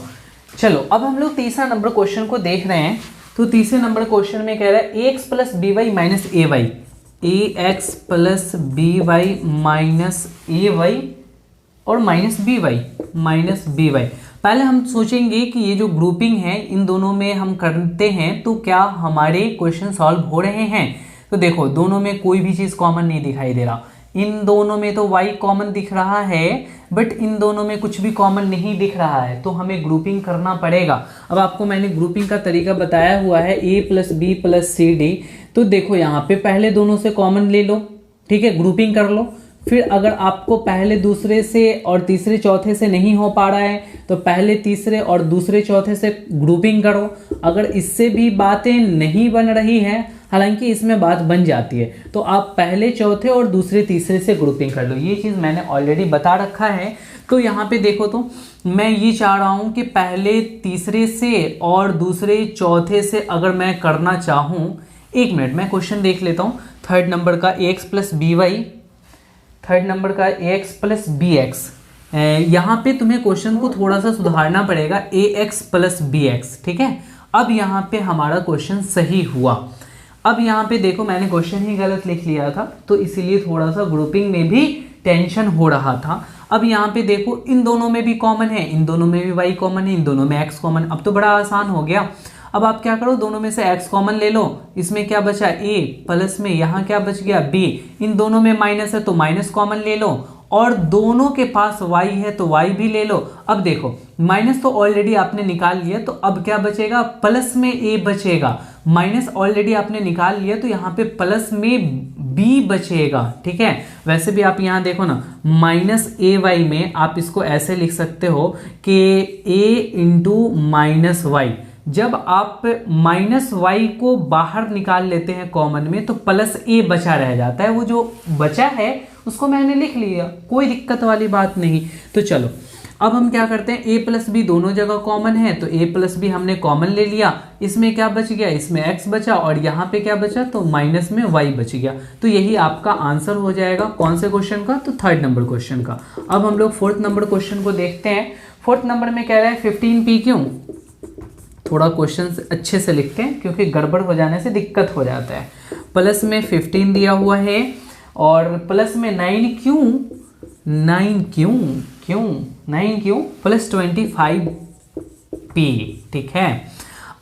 चलो अब हम लोग तीसरा नंबर क्वेश्चन को देख रहे हैं। तो तीसरे नंबर क्वेश्चन में कह रहा है ax + by - ay, ax + by - ay और -by। पहले हम सोचेंगे कि ये जो ग्रुपिंग है इन दोनों में हम करते हैं तो क्या हमारे क्वेश्चन सॉल्व हो रहे हैं। तो देखो दोनों में कोई भी चीज़ कॉमन नहीं दिखाई दे रहा, इन दोनों में तो y कॉमन दिख रहा है, बट इन दोनों में कुछ भी कॉमन नहीं दिख रहा है, तो हमें ग्रुपिंग करना पड़ेगा। अब आपको मैंने ग्रुपिंग का तरीका बताया हुआ है, a + b + c d। तो देखो यहाँ पे पहले दोनों से कॉमन ले लो, ठीक है, ग्रुपिंग कर लो। फिर अगर आपको पहले दूसरे से और तीसरे चौथे से नहीं हो पा रहा है तो पहले तीसरे और दूसरे चौथे से ग्रुपिंग करो। अगर इससे भी बातें नहीं बन रही हैं, हालांकि इसमें बात बन जाती है, तो आप पहले चौथे और दूसरे तीसरे से ग्रुपिंग कर लो। ये चीज़ मैंने ऑलरेडी बता रखा है। तो यहाँ पे देखो, तो मैं ये चाह रहा हूँ कि पहले तीसरे से और दूसरे चौथे से अगर मैं करना चाहूँ, 1 मिनट मैं क्वेश्चन देख लेता हूँ। थर्ड नंबर का ax + by, थर्ड नंबर का ax + bx। यहाँ पे तुम्हें क्वेश्चन को थोड़ा सा सुधारना पड़ेगा, ax + bx, ठीक है। अब यहाँ पे हमारा क्वेश्चन सही हुआ। अब यहाँ पे देखो मैंने क्वेश्चन ही गलत लिख लिया था, तो इसीलिए थोड़ा सा ग्रुपिंग में भी टेंशन हो रहा था। अब यहाँ पे देखो इन दोनों में भी कॉमन है, इन दोनों में भी y कॉमन है, इन दोनों में x कॉमन। अब तो बड़ा आसान हो गया। अब आप क्या करो, दोनों में से x कॉमन ले लो, इसमें क्या बचा a, प्लस में यहाँ क्या बच गया b, इन दोनों में माइनस है तो माइनस कॉमन ले लो, और दोनों के पास y है तो y भी ले लो। अब देखो माइनस तो ऑलरेडी आपने निकाल लिया, तो अब क्या बचेगा, प्लस में a बचेगा। माइनस ऑलरेडी आपने निकाल लिया तो यहाँ पे प्लस में b बचेगा, ठीक है। वैसे भी आप यहाँ देखो ना, -ay में आप इसको ऐसे लिख सकते हो कि a × -y। जब आप -y को बाहर निकाल लेते हैं कॉमन में तो +a बचा रह जाता है, वो जो बचा है उसको मैंने लिख लिया, कोई दिक्कत वाली बात नहीं। तो चलो अब हम क्या करते हैं, a + b दोनों जगह कॉमन है, तो a + b हमने कॉमन ले लिया। इसमें क्या बच गया, इसमें x बचा, और यहाँ पे क्या बचा, तो माइनस में y बच गया। तो यही आपका आंसर हो जाएगा कौन से क्वेश्चन का, तो थर्ड नंबर क्वेश्चन का। अब हम लोग फोर्थ नंबर क्वेश्चन को देखते हैं। फोर्थ नंबर में कह रहा है 15p। थोड़ा क्वेश्चन अच्छे से लिखते हैं क्योंकि गड़बड़ हो जाने से दिक्कत हो जाता है। प्लस में 15 दिया हुआ है और प्लस में 9 क्यों प्लस 25p, ठीक है।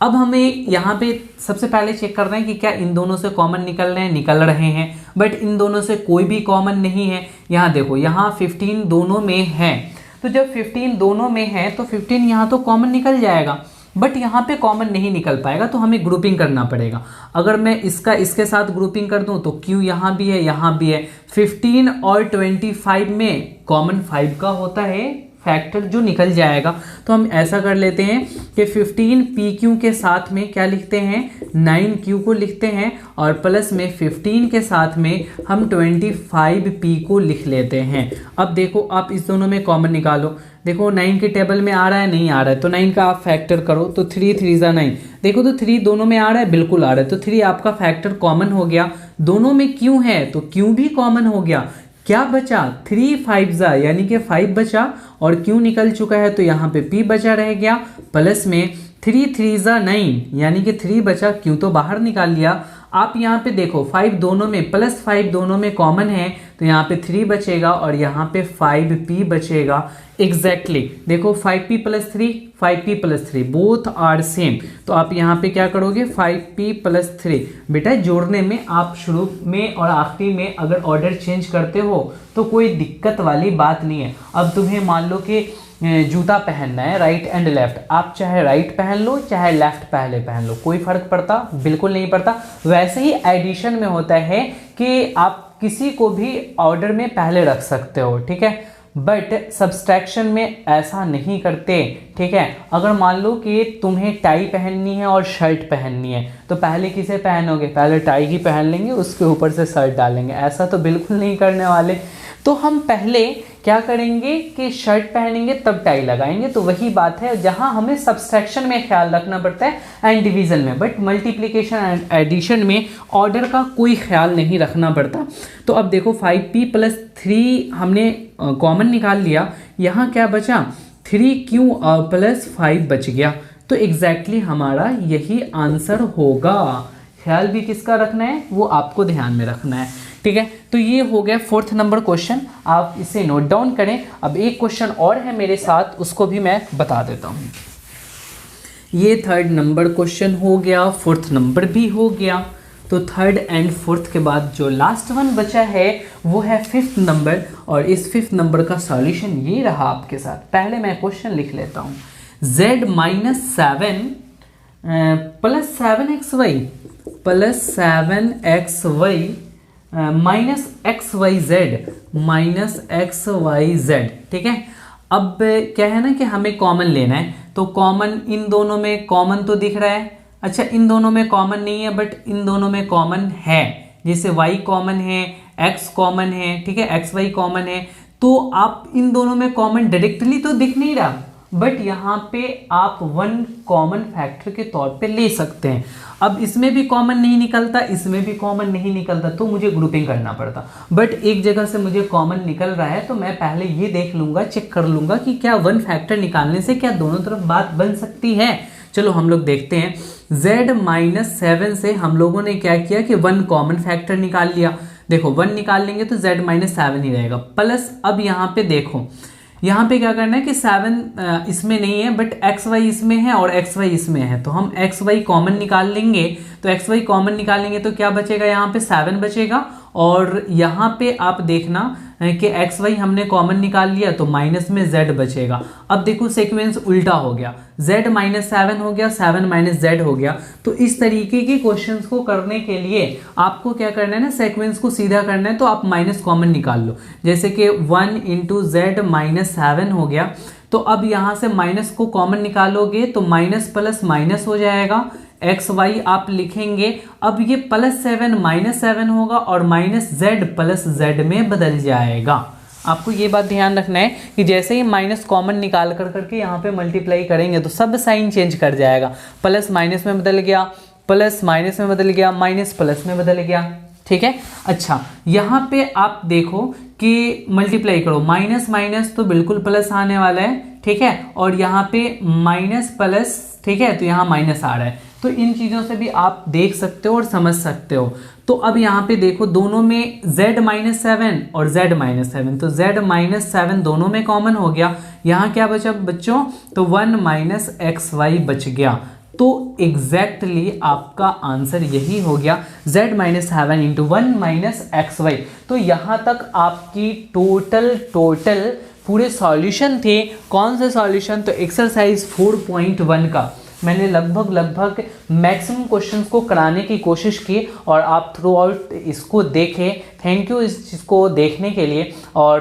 अब हमें यहाँ पे सबसे पहले चेक करना है कि क्या इन दोनों से कॉमन निकल रहे हैं, बट इन दोनों से कोई भी कॉमन नहीं है। यहाँ देखो, यहाँ 15 दोनों में है, तो जब 15 दोनों में है तो 15 यहाँ तो कॉमन निकल जाएगा, बट यहाँ पे कॉमन नहीं निकल पाएगा, तो हमें ग्रुपिंग करना पड़ेगा। अगर मैं इसका इसके साथ ग्रुपिंग कर दूं तो Q यहाँ भी है, यहाँ भी है। 15 और 25 में कॉमन 5 का होता है फैक्टर जो निकल जाएगा। तो हम ऐसा कर लेते हैं कि 15 PQ के साथ में क्या लिखते हैं, 9Q को लिखते हैं, और प्लस में 15 के साथ में हम 25P को लिख लेते हैं। अब देखो आप इस दोनों में कॉमन निकालो, देखो 9 के टेबल में आ रहा है, नहीं आ रहा है, तो 9 का आप फैक्टर करो तो 3 3 जा 9, देखो तो 3 दोनों में आ रहा है, बिल्कुल आ रहा है, तो 3 आपका फैक्टर कॉमन हो गया। दोनों में Q है तो Q भी कॉमन हो गया। क्या बचा, 3 5 जा यानी कि 5 बचा, और Q निकल चुका है तो यहाँ पे P बचा रह गया, प्लस में 3 3 जा 9 यानी कि 3 बचा, Q तो बाहर निकाल लिया। आप यहाँ पे देखो 5 दोनों में प्लस 5 दोनों में कॉमन है, तो यहाँ पे 3 बचेगा और यहाँ पे 5P बचेगा। एग्जैक्टली देखो 5P plus 3, 5P plus 3 both are same, तो आप यहाँ पे क्या करोगे 5P प्लस 3। बेटा जोड़ने में आप शुरू में और आखिरी में अगर ऑर्डर चेंज करते हो तो कोई दिक्कत वाली बात नहीं है। अब तुम्हें मान लो कि जूता पहनना है राइट एंड लेफ्ट, आप चाहे राइट पहन लो चाहे लेफ्ट पहले पहन लो, कोई फर्क पड़ता, बिल्कुल नहीं पड़ता। वैसे ही एडिशन में होता है कि आप किसी को भी ऑर्डर में पहले रख सकते हो, ठीक है, बट सब्सट्रैक्शन में ऐसा नहीं करते, ठीक है। अगर मान लो कि तुम्हें टाई पहननी है और शर्ट पहननी है, तो पहले किसे पहनोगे, पहले टाई ही पहन लेंगे, उसके ऊपर से शर्ट डालेंगे, ऐसा तो बिल्कुल नहीं करने वाले। तो हम पहले क्या करेंगे कि शर्ट पहनेंगे तब टाई लगाएंगे। तो वही बात है जहां हमें सब्सट्रैक्शन में ख्याल रखना पड़ता है एंड डिवीजन में, बट मल्टीप्लिकेशन एंड एडिशन में ऑर्डर का कोई ख्याल नहीं रखना पड़ता। तो अब देखो 5P प्लस 3 हमने कॉमन निकाल लिया, यहाँ क्या बचा 3Q प्लस 5 बच गया, तो एग्जैक्टली हमारा यही आंसर होगा। ख्याल भी किसका रखना है, वो आपको ध्यान में रखना है, ठीक है। तो ये हो गया 4th नंबर क्वेश्चन, आप इसे नोट डाउन करें। अब एक क्वेश्चन और है मेरे साथ, उसको भी मैं बता देता हूँ। ये 3rd नंबर क्वेश्चन हो गया, 4th नंबर भी हो गया, तो 3rd एंड 4th के बाद जो लास्ट वन बचा है वो है 5th नंबर, और इस 5th नंबर का सॉल्यूशन ये रहा आपके साथ। पहले मैं क्वेश्चन लिख लेता हूँ, z minus 7 plus 7xy plus 7xy minus x y z, ठीक है। अब क्या है ना कि हमें कॉमन लेना है, तो कॉमन इन दोनों में कॉमन तो दिख रहा है, अच्छा इन दोनों में कॉमन नहीं है बट इन दोनों में कॉमन है, जैसे y कॉमन है, x कॉमन है, ठीक है, एक्स वाई कॉमन है, तो आप इन दोनों में कॉमन डायरेक्टली तो दिख नहीं रहा, बट यहाँ पे आप 1 कॉमन फैक्टर के तौर पे ले सकते हैं। अब इसमें भी कॉमन नहीं निकलता, इसमें भी कॉमन नहीं निकलता, तो मुझे ग्रुपिंग करना पड़ता, बट एक जगह से मुझे कॉमन निकल रहा है, तो मैं पहले ये देख लूंगा, चेक कर लूंगा कि क्या 1 फैक्टर निकालने से क्या दोनों तरफ बात बन सकती है। चलो हम लोग देखते हैं। z माइनस 7 से हम लोगों ने क्या किया कि 1 कॉमन फैक्टर निकाल लिया, देखो 1 निकाल लेंगे तो z माइनस 7 ही रहेगा, प्लस अब यहाँ पे देखो, यहाँ पे क्या करना है कि 7 इसमें नहीं है बट एक्स वाई इसमें है और एक्स वाई इसमें है, तो हम एक्स वाई कॉमन निकाल लेंगे, तो एक्स वाई कॉमन निकालेंगे तो क्या बचेगा, यहाँ पे 7 बचेगा, और यहाँ पे आप देखना कि एक्स वाई हमने कॉमन निकाल लिया तो माइनस में z बचेगा। अब देखो सीक्वेंस उल्टा हो गया, z माइनस 7 हो गया, 7 माइनस z हो गया। तो इस तरीके के क्वेश्चंस को करने के लिए आपको क्या करना है ना, सीक्वेंस को सीधा करना है, तो आप माइनस कॉमन निकाल लो, जैसे कि 1 इंटू जेड माइनस 7 हो गया, तो अब यहाँ से माइनस को कॉमन निकालोगे तो माइनस प्लस माइनस हो जाएगा, एक्स वाई आप लिखेंगे, अब ये प्लस 7 माइनस 7 होगा और माइनस जेड प्लस जेड में बदल जाएगा। आपको ये बात ध्यान रखना है कि जैसे ही माइनस कॉमन निकाल कर करके यहाँ पे मल्टीप्लाई करेंगे तो सब साइन चेंज कर जाएगा, प्लस माइनस में बदल गया, प्लस माइनस में बदल गया, माइनस प्लस में बदल गया, ठीक है। अच्छा यहाँ पे आप देखो कि मल्टीप्लाई करो, माइनस माइनस तो बिल्कुल प्लस आने वाला है, ठीक है, और यहाँ पे माइनस प्लस, ठीक है, तो यहाँ माइनस आ रहा है, तो इन चीज़ों से भी आप देख सकते हो और समझ सकते हो। तो अब यहाँ पे देखो दोनों में z माइनस 7 और z माइनस 7, तो z माइनस 7 दोनों में कॉमन हो गया, यहाँ क्या बचा बच्चों, तो 1 माइनस एक्स वाई बच गया। तो एग्जैक्टली आपका आंसर यही हो गया, z minus 7 into 1 minus x y. तो यहाँ तक आपकी टोटल पूरे सॉल्यूशन थे। कौन से सॉल्यूशन? तो एक्सरसाइज 4.1 का मैंने लगभग मैक्सिमम क्वेश्चंस को कराने की कोशिश की और आप थ्रू आउट इसको देखें। थैंक यू इस चीज़ को देखने के लिए। और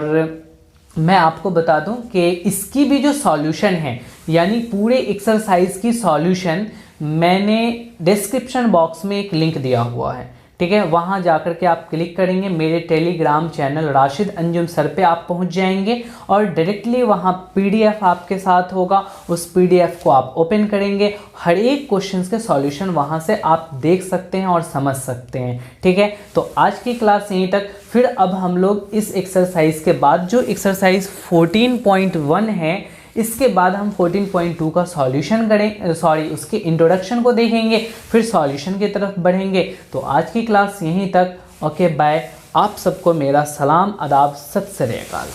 मैं आपको बता दूं कि इसकी भी जो सॉल्यूशन है, यानी पूरे एक्सरसाइज की सॉल्यूशन, मैंने डिस्क्रिप्शन बॉक्स में एक लिंक दिया हुआ है, ठीक है। वहां जाकर के आप क्लिक करेंगे, मेरे Telegram channel Rashid Anjum sir पे आप पहुंच जाएंगे और डायरेक्टली वहां पीडीएफ आपके साथ होगा। उस पीडीएफ को आप ओपन करेंगे, हर एक क्वेश्चंस के सॉल्यूशन वहां से आप देख सकते हैं और समझ सकते हैं, ठीक है। तो आज की क्लास यहीं तक। फिर अब हम लोग इस एक्सरसाइज के बाद जो एक्सरसाइज 14.1 है, इसके बाद हम 14.2 का सॉल्यूशन करें, उसके इंट्रोडक्शन को देखेंगे, फिर सॉल्यूशन की तरफ बढ़ेंगे। तो आज की क्लास यहीं तक। Okay bye. आप सबको मेरा सलाम, आदाब, सत श्री अकाल।